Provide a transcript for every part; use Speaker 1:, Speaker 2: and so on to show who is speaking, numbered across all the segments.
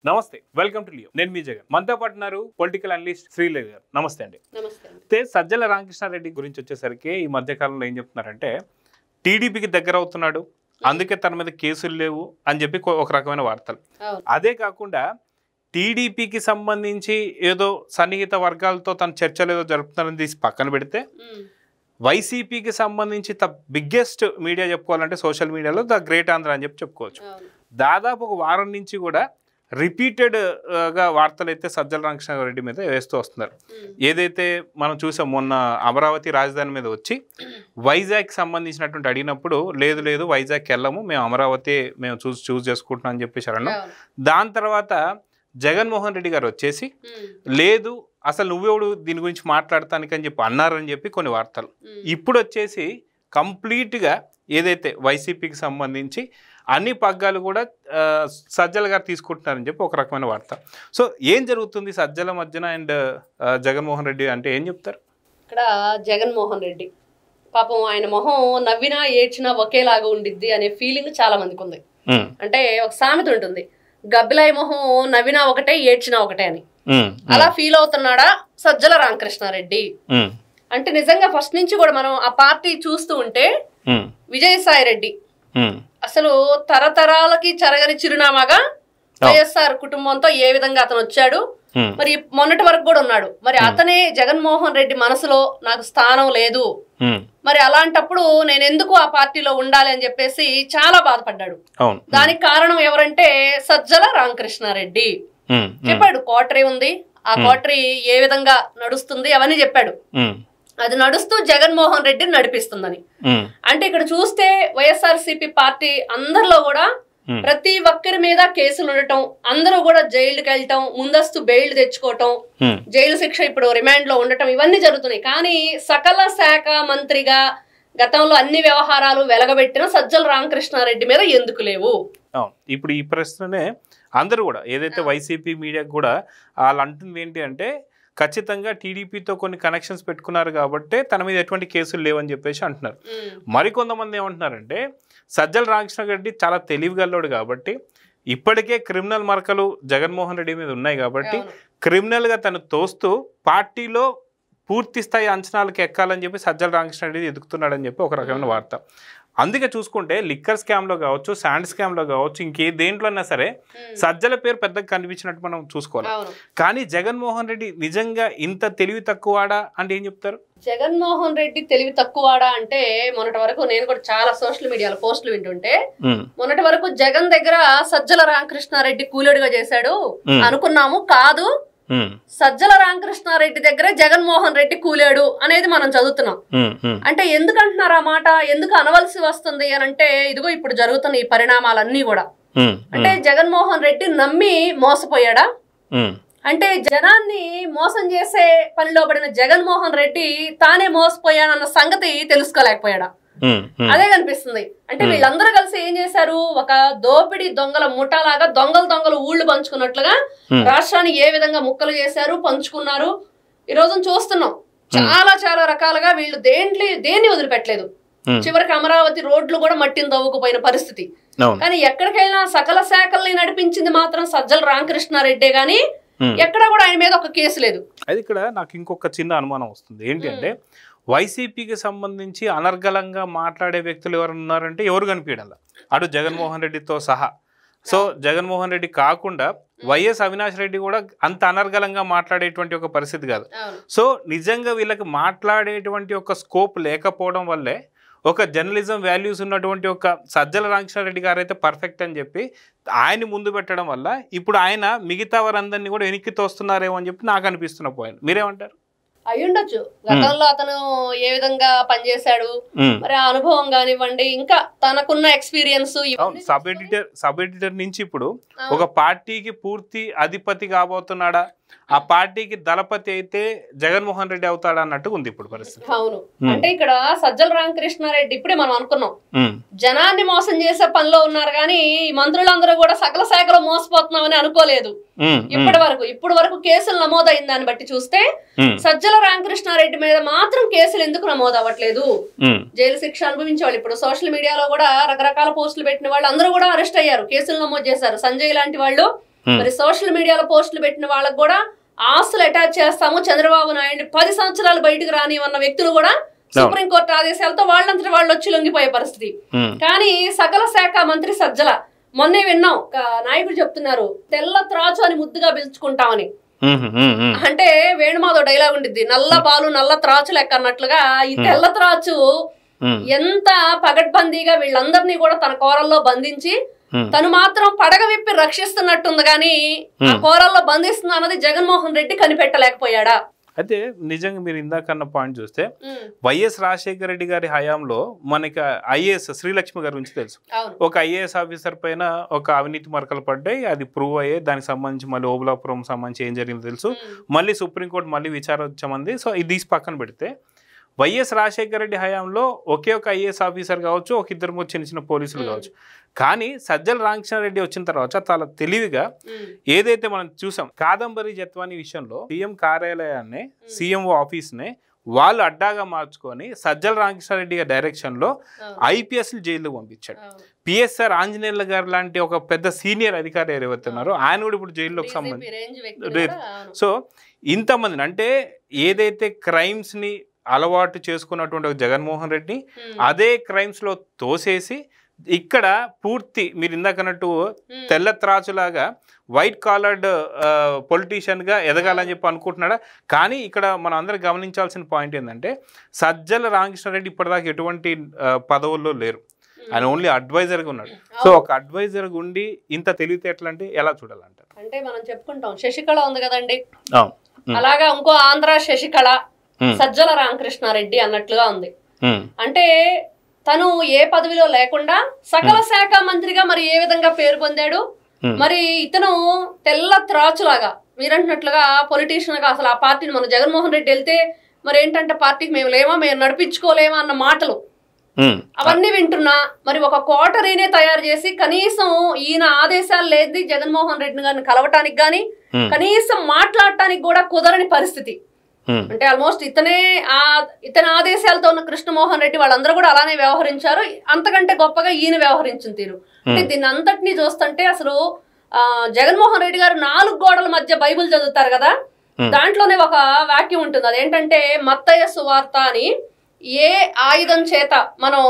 Speaker 1: నమస్తే, welcome to Leo. నేను మీ జగన్. మనతో పాటున్నారు పొలిటికల్ అనలిస్ట్ శ్రీలేఖ గారు. నమస్తే అండి.
Speaker 2: నమస్తే.
Speaker 1: సజ్జల రామకృష్ణారెడ్డి గురించి వచ్చేసరికి ఈ మధ్య కాలంలో ఏం చెప్తున్నారంటే టీడీపీకి దగ్గర అవుతున్నాడు, అందుకే తన మీద కేసులు లేవు అని చెప్పి ఒక రకమైన వార్తలు. అదే కాకుండా టీడీపీకి సంబంధించి ఏదో సన్నిహిత వర్గాలతో తన చర్చలు ఏదో జరుపుతున్నారని తీసి పక్కన పెడితే వైసీపీకి సంబంధించి బిగ్గెస్ట్ మీడియా చెప్పుకోవాలంటే సోషల్ మీడియాలో ద గ్రేట్ ఆంధ్ర అని చెప్పి చెప్పుకోవచ్చు. దాదాపు ఒక వారం నుంచి కూడా రిపీటెడ్గా వార్తలు అయితే సజ్జల రామకృష్ణారెడ్డి మీద వేస్తూ వస్తున్నారు. ఏదైతే మనం చూసాం మొన్న అమరావతి రాజధాని మీద వచ్చి వైజాగ్ సంబంధించినటువంటి అడిగినప్పుడు లేదు వైజాగ్కి వెళ్ళము, మేము అమరావతి మేము చూస్ చేసుకుంటున్నాం అని చెప్పేసి అన్నాం. దాని తర్వాత జగన్మోహన్ రెడ్డి గారు వచ్చేసి లేదు అసలు నువ్వెవడు దీని గురించి మాట్లాడటానికని చెప్పి అన్నారని చెప్పి కొన్ని వార్తలు. ఇప్పుడు వచ్చేసి కంప్లీట్గా ఏదైతే వైసీపీకి సంబంధించి అన్ని పగ్గాలు కూడా సజ్జల గారు తీసుకుంటున్నారని చెప్పి ఒక రకమైన వార్త. సో ఏం జరుగుతుంది సజ్జల మధ్యన అండ్ జగన్మోహన్ రెడ్డి అంటే ఏం చెప్తారు?
Speaker 2: ఇక్కడ జగన్మోహన్ రెడ్డి పాపం ఆయన మొహం నవ్వినా ఏడ్చినా ఒకేలాగా ఉండిద్ది అనే ఫీలింగ్ చాలా మందికి ఉంది. అంటే ఒక సామెత ఉంటుంది, గబ్బిలాయి మొహం నవ్వినా ఒకటే ఏడ్చినా ఒకటే అని. అలా ఫీల్ అవుతున్నాడా సజ్జల రామకృష్ణారెడ్డి? అంటే నిజంగా ఫస్ట్ నుంచి కూడా మనం ఆ పార్టీ చూస్తూ ఉంటే విజయసాయి రెడ్డి అసలు తరతరాలకి చెరగని చిరునామాగా వైఎస్ఆర్ కుటుంబంతో ఏ విధంగా అతను వచ్చాడు, మరి మొన్నటి వరకు కూడా ఉన్నాడు. మరి అతనే జగన్మోహన్ రెడ్డి మనసులో నాకు స్థానం లేదు, మరి అలాంటప్పుడు నేను ఎందుకు ఆ పార్టీలో ఉండాలి అని చెప్పేసి చాలా బాధపడ్డాడు. దానికి కారణం ఎవరంటే సజ్జల రామకృష్ణారెడ్డి చెప్పాడు. కోటరీ ఉంది, ఆ కోటరీ ఏ విధంగా నడుస్తుంది అవన్నీ చెప్పాడు. అది నడుస్తూ జగన్మోహన్ రెడ్డిని నడిపిస్తుందని. అంటే ఇక్కడ చూస్తే వైఎస్ఆర్సీపీ పార్టీ అందరిలో కూడా ప్రతి ఒక్కరి మీద కేసులు ఉండటం, అందరూ కూడా జైలుకి వెళ్ళటం, ముందస్తు బెయిల్ తెచ్చుకోవటం, జైలు శిక్ష ఇప్పుడు రిమాండ్ లో ఉండటం, ఇవన్నీ జరుగుతున్నాయి. కానీ సకల శాఖ మంత్రిగా గతంలో అన్ని వ్యవహారాలు వెలగబెట్టిన సజ్జల రామకృష్ణారెడ్డి మీద ఎందుకు లేవు?
Speaker 1: ఇప్పుడు ఈ ప్రశ్ననే అందరూ కూడా ఏదైతే వైసీపీ మీడియాకు కూడా వాళ్ళు అంటుంది ఏంటి అంటే ఖచ్చితంగా టీడీపీతో కొన్ని కనెక్షన్స్ పెట్టుకున్నారు కాబట్టి తన మీద ఎటువంటి కేసులు లేవని చెప్పేసి అంటున్నారు. మరికొంతమంది ఏమంటున్నారంటే సజ్జల రామకృష్ణారెడ్డి చాలా తెలివిగల్లోడు కాబట్టి ఇప్పటికే క్రిమినల్ మరకలు జగన్మోహన్ రెడ్డి మీద ఉన్నాయి కాబట్టి క్రిమినల్గా తను తోస్తూ పార్టీలో పూర్తి స్థాయి అంచనాలకు ఎక్కాలని చెప్పి సజ్జల రామకృష్ణారెడ్డి ఎదుగుతున్నాడని చెప్పి ఒక రకమైన వార్త. అందుకే చూసుకుంటే లిక్కర్ స్కామ్లో కావచ్చు, శాండ్ స్కామ్లో కావచ్చు, ఇంకే దేంట్లో అయినా సరే సజ్జల పేరు పెద్దగా కనిపించినట్టు మనం చూసుకోవాలి. కానీ జగన్మోహన్ రెడ్డి నిజంగా ఇంత తెలివి తక్కువవాడా అంటే ఏం చెప్తారు?
Speaker 2: జగన్మోహన్ రెడ్డి తెలివి తక్కువవాడా అంటే మొన్నటి వరకు నేను కూడా చాలా సోషల్ మీడియాలో పోస్టులు వింటుంటే మొన్నటి వరకు జగన్ దగ్గర సజ్జల రామకృష్ణారెడ్డి కూలీడుగా చేశాడు అనుకున్నాము. కాదు, సజ్జల రామకృష్ణారెడ్డి దగ్గర జగన్మోహన్ రెడ్డి కూలాడు అనేది మనం చదువుతున్నాం. అంటే ఎందుకు అంటున్నారు ఆ మాట, ఎందుకు అనవలసి వస్తుంది అని అంటే ఇదిగో ఇప్పుడు జరుగుతున్న ఈ పరిణామాలన్నీ కూడా అంటే జగన్మోహన్ రెడ్డి నమ్మి మోసపోయాడా? అంటే జనాన్ని మోసం చేసే పనిలో పడిన జగన్మోహన్ రెడ్డి తానే మోసపోయాడన్న సంగతి తెలుసుకోలేకపోయాడా? అదే కనిపిస్తుంది. అంటే వీళ్ళందరూ కలిసి ఏం చేశారు, ఒక దోపిడీ దొంగల ముఠాలాగా దొంగలు ఊళ్ళు పంచుకున్నట్లుగా రాష్ట్రాన్ని ఏ విధంగా ముక్కలు చేశారు, పంచుకున్నారు. ఈ రోజు చూస్తున్నాం చాలా రకాలుగా వీళ్ళు దేన్ని వదిలిపెట్టలేదు. చివరికి అమరావతి రోడ్లు కూడా మట్టిని తవ్వుకుపోయిన పరిస్థితి. కానీ ఎక్కడికి వెళ్ళినా సకల శాఖల్ని నడిపించింది మాత్రం సజ్జల రామకృష్ణారెడ్డే గాని ఎక్కడా కూడా ఆయన మీద ఒక కేసు లేదు.
Speaker 1: అది ఇక్కడ నాకు ఇంకొక చిన్న అనుమానం వస్తుంది. ఏంటి అంటే వైసీపీకి సంబంధించి అనర్గళంగా మాట్లాడే వ్యక్తులు ఎవరు ఉన్నారంటే ఎవరు కనిపించడం అటు జగన్మోహన్ రెడ్డితో సహా. సో జగన్మోహన్ రెడ్డి కాకుండా వైఎస్ అవినాష్ రెడ్డి కూడా అంత అనర్గళంగా మాట్లాడేటువంటి ఒక పరిస్థితి కాదు. సో నిజంగా వీళ్ళకి మాట్లాడేటువంటి ఒక స్కోప్ లేకపోవడం వల్లే ఒక జర్నలిజం వాల్యూస్ ఉన్నటువంటి ఒక సజ్జల రామకృష్ణారెడ్డి గారు అయితే పర్ఫెక్ట్ అని చెప్పి ఆయన ముందు పెట్టడం వల్ల ఇప్పుడు ఆయన మిగతా వారందరినీ కూడా వెనక్కి తోస్తున్నారేమో అని చెప్పి నాకు అనిపిస్తున్న పాయింట్. మీరేమంటారు?
Speaker 2: అయ్యుండొచ్చు, గతంలో అతను ఏ విధంగా పనిచేశాడు, మరి ఆ అనుభవం కానివ్వండి, ఇంకా తనకున్న ఎక్స్పీరియన్స్.
Speaker 1: సబ్ ఎడిటర్ నుంచి ఇప్పుడు ఒక పార్టీకి పూర్తి అధిపతి కాబోతున్నాడా, ఆ పార్టీకి దళపతి అయితే జగన్మోహన్ రెడ్డి అవుతాడా అన్నట్టు ఉంది ఇప్పుడు పరిస్థితి.
Speaker 2: అవును, అంటే ఇక్కడ సజ్జల రామకృష్ణారెడ్డి ఇప్పుడే మనం అనుకున్నాం జనాన్ని మోసం చేసే పనిలో ఉన్నారు, కానీ ఈ మంత్రులందరూ కూడా సకల శాఖలో మోసపోతున్నామని అనుకోలేదు ఇప్పుడు వరకు కేసులు నమోదైన దాన్ని బట్టి చూస్తే సజ్జల రామకృష్ణారెడ్డి మీద మాత్రం కేసులు ఎందుకు నమోదు అవ్వట్లేదు? జైలు శిక్ష అనుభవించే వాళ్ళు ఇప్పుడు సోషల్ మీడియాలో కూడా రకరకాల పోస్టులు పెట్టిన వాళ్ళు అందరూ కూడా అరెస్ట్ అయ్యారు, కేసులు నమోదు చేశారు. సంజయ్ లాంటి వాళ్ళు మరి సోషల్ మీడియాలో పోస్టులు పెట్టిన వాళ్ళకు కూడా ఆస్తులు అటాచ్ చేస్తాము, చంద్రబాబు నాయుడు 10 సంవత్సరాలు బయటకు రానివన్న వ్యక్తులు కూడా సుప్రీంకోర్టు ఆదేశాలతో వాళ్ళంతటి వాళ్ళు వచ్చి లొంగిపోయే పరిస్థితి. కానీ సకల శాఖ మంత్రి సజ్జల మొన్నే విన్నాం, నాయకుడు చెప్తున్నారు తెల్ల త్రాచు అని ముద్దుగా పిలుచుకుంటామని. అంటే వేణుమాధవ్ డైలాగ్ ఉండిద్ది, నల్ల పాలు నల్ల త్రాచు లెక్క అన్నట్లుగా ఈ తెల్ల త్రాచు ఎంత పగడ్బందీగా వీళ్ళందరినీ కూడా తన కోరల్లో బంధించి తను మాత్రం పడగ విప్పి రక్షిస్తున్నట్టుంది, కానీ ఆ కోరల్లో బంధిస్తున్నా అన్నది జగన్మోహన్ రెడ్డి కనిపెట్టలేకపోయాడా?
Speaker 1: అయితే నిజంగా మీరు ఇందాకన్న పాయింట్ చూస్తే వైఎస్ రాజశేఖర రెడ్డి గారి హయాంలో మనకి ఐఏఎస్ శ్రీలక్ష్మి గారి గురించి తెలుసు. ఒక ఐఏఎస్ ఆఫీసర్ పైన ఒక అవినీతి మరకలు పడ్డాయి, అది ప్రూవ్ అయ్యాయి. దానికి సంబంధించి మళ్ళీ ఓబులాపురం సంబంధించి ఏం జరిగిందో తెలుసు. మళ్ళీ సుప్రీంకోర్టు మళ్ళీ విచారించమంది. సో ఇది తీసి పక్కన పెడితే వైఎస్ రాజశేఖర రెడ్డి హయాంలో ఒకే ఒక ఐఏఎస్ ఆఫీసర్ కావచ్చు, ఒక ఇద్దరు చిన్న చిన్న పోలీసులు కావచ్చు. కానీ సజ్జల రామకృష్ణారెడ్డి వచ్చిన తర్వాత చాలా తెలివిగా ఏదైతే మనం చూసాం కాదంబరి జత్వాని విషయంలో సీఎం కార్యాలయాన్ని, సీఎంఓ ఆఫీస్ని వాళ్ళు అడ్డాగా మార్చుకొని సజ్జల రామకృష్ణారెడ్డి గారి డైరెక్షన్లో ఐపీఎస్లు జైల్లో పంపించాడు. పిఎస్ఆర్ ఆంజనేయుల గారు లాంటి ఒక పెద్ద సీనియర్ అధికారి ఎవరైతే ఉన్నారో ఆయన కూడా ఇప్పుడు జైల్లోకి సంబంధించి. సో ఇంతమందిని అంటే ఏదైతే క్రైమ్స్ని అలవాటు చేసుకున్నటువంటి ఒక జగన్మోహన్ రెడ్డి అదే క్రైమ్స్లో తోసేసి ఇక్కడ పూర్తి మీరు ఇందాకన్నట్టు తెల్ల త్రాచులాగా వైట్ కాలర్డ్ పొలిటీషియన్గా ఎదగాలని చెప్పి అనుకుంటున్నాడా? కానీ ఇక్కడ మనం అందరం గమనించాల్సిన పాయింట్ ఏంటంటే సజ్జల రామకృష్ణారెడ్డి ఇప్పటిదాకా ఎటువంటి పదవుల్లో లేరు, ఆయన ఓన్లీ అడ్వైజర్గా ఉన్నాడు. సో ఒక అడ్వైజర్గా ఉండి ఇంత తెలివితేటలు అంటే ఎలా చూడాలంటారు?
Speaker 2: అంటే మనం చెప్పుకుంటాం శశికళ ఉంది కదండి, అలాగా ఇంకో ఆంధ్ర శశికళ సజ్జల రామకృష్ణారెడ్డి అన్నట్లుగా ఉంది. అంటే తను ఏ పదవిలో లేకుండా సకల శాఖ మంత్రిగా మరి ఏ విధంగా పేరు పొందాడు. మరి ఇతను తెల్ల త్రాచులాగా మీరంటున్నట్లుగా పొలిటీషియన్ గా అసలు ఆ పార్టీని మన జగన్మోహన్ రెడ్డి వెళ్తే మరి ఏంటంటే పార్టీకి మేము లేమా, మేము నడిపించుకోలేమా అన్న మాటలు అవన్నీ వింటున్నా. మరి ఒక క్వార్టరీనే తయారు చేసి కనీసం ఈయన ఆదేశాలు లేదు జగన్మోహన్ రెడ్డి గారిని కలవటానికి గాని కనీసం మాట్లాడటానికి కూడా కుదరని పరిస్థితి. అంటే ఆల్మోస్ట్ ఇతని ఆదేశాలతో ఉన్న కృష్ణమోహన్ రెడ్డి వాళ్ళందరూ కూడా అలానే వ్యవహరించారు. అంతకంటే గొప్పగా ఈయన వ్యవహరించిన తీరు అంటే దీన్ని అంతటినీ చూస్తుంటే అసలు జగన్మోహన్ రెడ్డి గారు 4 గోడల మధ్య బైబిల్ చదువుతారు కదా, దాంట్లోనే ఒక వాక్యం ఉంటుంది. అదేంటంటే మత్తయి సువార్త అని, ఏ ఆయుధం చేత మనం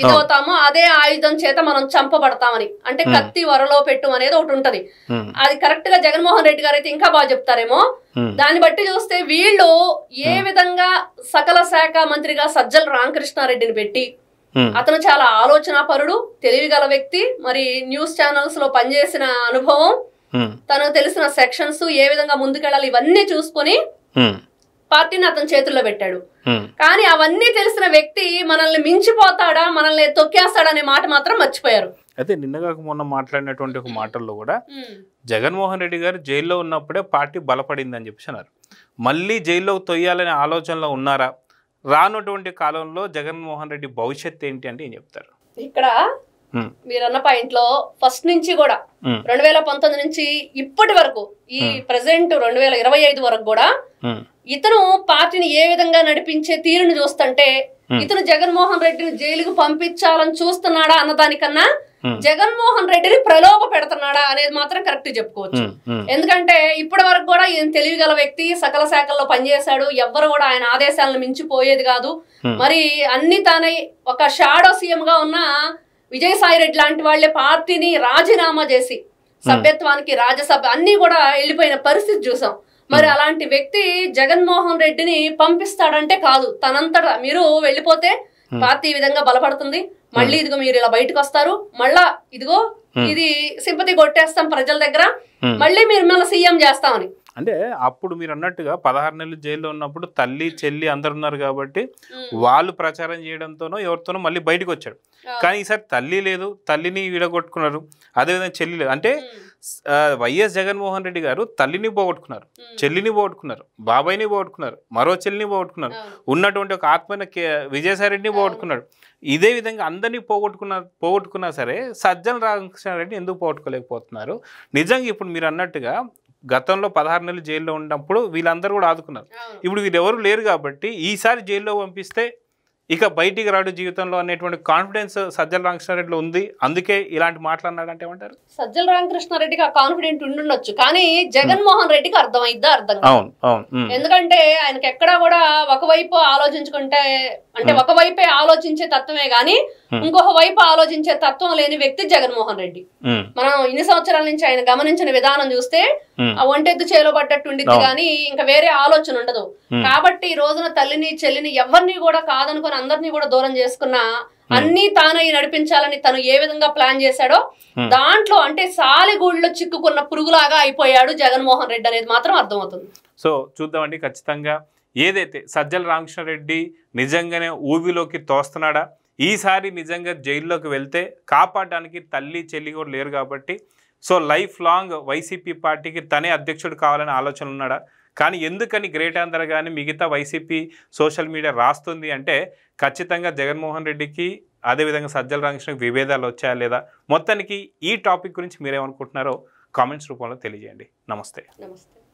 Speaker 2: ఇదవుతామో అదే ఆయుధం చేత మనం చంపబడతామని, అంటే కత్తి వరలో పెట్టు అనేది ఒకటి ఉంటది. అది కరెక్ట్ గా జగన్మోహన్ రెడ్డి గారు అయితే ఇంకా బాగా చెప్తారేమో. దాన్ని బట్టి చూస్తే వీళ్ళు ఏ విధంగా సకల శాఖ మంత్రిగా సజ్జల రామకృష్ణారెడ్డిని పెట్టి, అతను చాలా ఆలోచన పరుడు, తెలివిగల వ్యక్తి, మరి న్యూస్ ఛానల్స్ లో పనిచేసిన అనుభవం, తనకు తెలిసిన సెక్షన్స్ ఏ విధంగా ముందుకెళ్ళాలి ఇవన్నీ చూసుకొని పార్టీని అతని చేతుల్లో పెట్టాడు. కానీ అవన్నీ తెలిసిన వ్యక్తి మనల్ని మించిపోతాడా, మనల్ని తొక్కేస్తాడా అనే మాట మాత్రం మర్చిపోయారు.
Speaker 1: అయితే నిన్నగా మొన్న మాట్లాడినటువంటి ఒక మాటల్లో కూడా జగన్మోహన్ రెడ్డి గారు జైల్లో ఉన్నప్పుడే పార్టీ బలపడింది అని చెప్పి అన్నారు. మళ్ళీ జైల్లో తొయ్యాలనే ఆలోచనలో ఉన్నారా? రానటువంటి కాలంలో జగన్మోహన్ రెడ్డి భవిష్యత్ ఏంటి అంటే ఏం చెప్తారు?
Speaker 2: ఇక్కడ మీరన్న పాయింట్ లో ఫస్ట్ నుంచి కూడా 2019 నుంచి ఇప్పటి వరకు ఈ ప్రెసెంట్ 2025 వరకు కూడా ఇతను పార్టీని ఏ విధంగా నడిపించే తీరుని చూస్తుంటే ఇతను జగన్మోహన్ రెడ్డిని జైలుకు పంపించాలని చూస్తున్నాడా అన్నదానికన్నా జగన్మోహన్ రెడ్డిని ప్రలోభ పెడుతున్నాడా అనేది మాత్రం కరెక్ట్ చెప్పుకోవచ్చు. ఎందుకంటే ఇప్పటి వరకు కూడా ఈయన తెలివిగల వ్యక్తి, సకల శాఖల్లో పనిచేశాడు, ఎవ్వరు కూడా ఆయన ఆదేశాలను మించిపోయేది కాదు. మరి అన్ని తానై ఒక షాడో సీఎం గా ఉన్న విజయసాయి రెడ్డి లాంటి వాళ్లే పార్టీని రాజీనామా చేసి సభ్యత్వానికి రాజ్యసభ అన్ని కూడా వెళ్ళిపోయిన పరిస్థితి చూసాం. మరి అలాంటి వ్యక్తి జగన్మోహన్ రెడ్డిని పంపిస్తాడంటే కాదు, తనంతటా మీరు వెళ్ళిపోతే పార్టీ ఈ విధంగా బలపడుతుంది, మళ్ళీ ఇదిగో మీరు ఇలా బయటకు వస్తారు, మళ్ళా ఇదిగో ఇది సింపతి కొట్టేస్తాం ప్రజల దగ్గర, మళ్ళీ మీరు మళ్ళీ సీఎం చేస్తామని.
Speaker 1: అంటే అప్పుడు మీరు అన్నట్టుగా 16 నెలలు జైల్లో ఉన్నప్పుడు తల్లి చెల్లి అందరు ఉన్నారు కాబట్టి వాళ్ళు ప్రచారం చేయడంతోనో ఎవరితోనో మళ్ళీ బయటకు వచ్చాడు. కానీ ఈసారి తల్లి లేదు, తల్లిని విడగొట్టుకున్నారు, అదేవిధంగా చెల్లి లేదు. అంటే వైఎస్ జగన్మోహన్ రెడ్డి గారు తల్లిని పోగొట్టుకున్నారు, చెల్లిని పోగొట్టుకున్నారు, బాబాయిని పోగొట్టుకున్నారు, మరో చెల్లిని పోగొట్టుకున్నారు, ఉన్నటువంటి ఒక ఆత్మైన విజయసాయి రెడ్డిని పోగొట్టుకున్నాడు. ఇదే విధంగా అందరినీ పోగొట్టుకున్నా సరే సజ్జల రామకృష్ణారెడ్డి ఎందుకు పోగొట్టుకోలేకపోతున్నారు? నిజంగా ఇప్పుడు మీరు అన్నట్టుగా గతంలో 16 నెలలు జైల్లో ఉన్నప్పుడు వీళ్ళందరూ కూడా ఆదుకున్నారు. ఇప్పుడు వీళ్ళెవరు లేరు కాబట్టి ఈసారి జైల్లో పంపిస్తే ఇక బయటికి రాడు జీవితంలో అనేటువంటి కాన్ఫిడెన్స్ సజ్జల రామకృష్ణారెడ్డిలో ఉంది, అందుకే ఇలాంటి మాట్లాడినాడంటే ఏమంటారు?
Speaker 2: సజ్జల రామకృష్ణారెడ్డికి ఆ కాన్ఫిడెంట్ ఉండుండొచ్చు, కానీ జగన్మోహన్ రెడ్డికి అర్థమైద్దా? అర్థం కాదు. ఎందుకంటే ఆయనకి ఎక్కడా కూడా ఒకవైపు ఆలోచించుకుంటే అంటే ఒకవైపే ఆలోచించే తత్వమే గాని ఇంకొక వైపు ఆలోచించే తత్వం లేని వ్యక్తి జగన్మోహన్ రెడ్డి. మనం ఇన్ని సంవత్సరాల నుంచి ఆయన గమనించిన విధానం చూస్తే ఆ ఒంటెద్దు చేలో పడ్డట్టు ఉండిద్ది కానీ ఇంకా వేరే ఆలోచన ఉండదు. కాబట్టి ఈ రోజున తల్లిని చెల్లిని ఎవరిని కూడా కాదనుకుని అందరినీ కూడా దూరం చేసుకున్న అన్ని తానై నడిపించాలని తను ఏ విధంగా ప్లాన్ చేశాడో దాంట్లో అంటే సాలిగూళ్ళలో చిక్కుకున్న పురుగులాగా అయిపోయాడు జగన్మోహన్ రెడ్డి అనేది మాత్రం అర్థమవుతుంది.
Speaker 1: సో చూద్దామండి, ఖచ్చితంగా ఏదైతే సజ్జల రామకృష్ణారెడ్డి నిజంగానే ఊబిలోకి తోస్తున్నాడా, ఈసారి నిజంగా జైల్లోకి వెళ్తే కాపాడడానికి తల్లి చెల్లి కూడా లేరు కాబట్టి సో లైఫ్ లాంగ్ వైసీపీ పార్టీకి తనే అధ్యక్షుడు కావాలనే ఆలోచన ఉన్నాడా, కానీ ఎందుకని గ్రేట్ ఆంధ్ర కానీ మిగతా వైసీపీ సోషల్ మీడియా రాస్తుంది అంటే ఖచ్చితంగా జగన్మోహన్ రెడ్డికి అదేవిధంగా సజ్జల రామకృష్ణకి విభేదాలు వచ్చాయా లేదా, మొత్తానికి ఈ టాపిక్ గురించి మీరేమనుకుంటున్నారో కామెంట్స్ రూపంలో తెలియజేయండి. నమస్తే.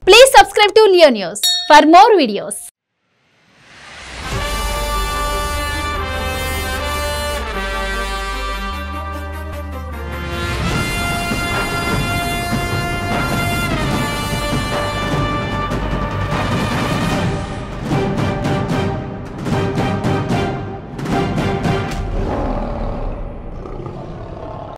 Speaker 3: Please subscribe to Leo News for more videos.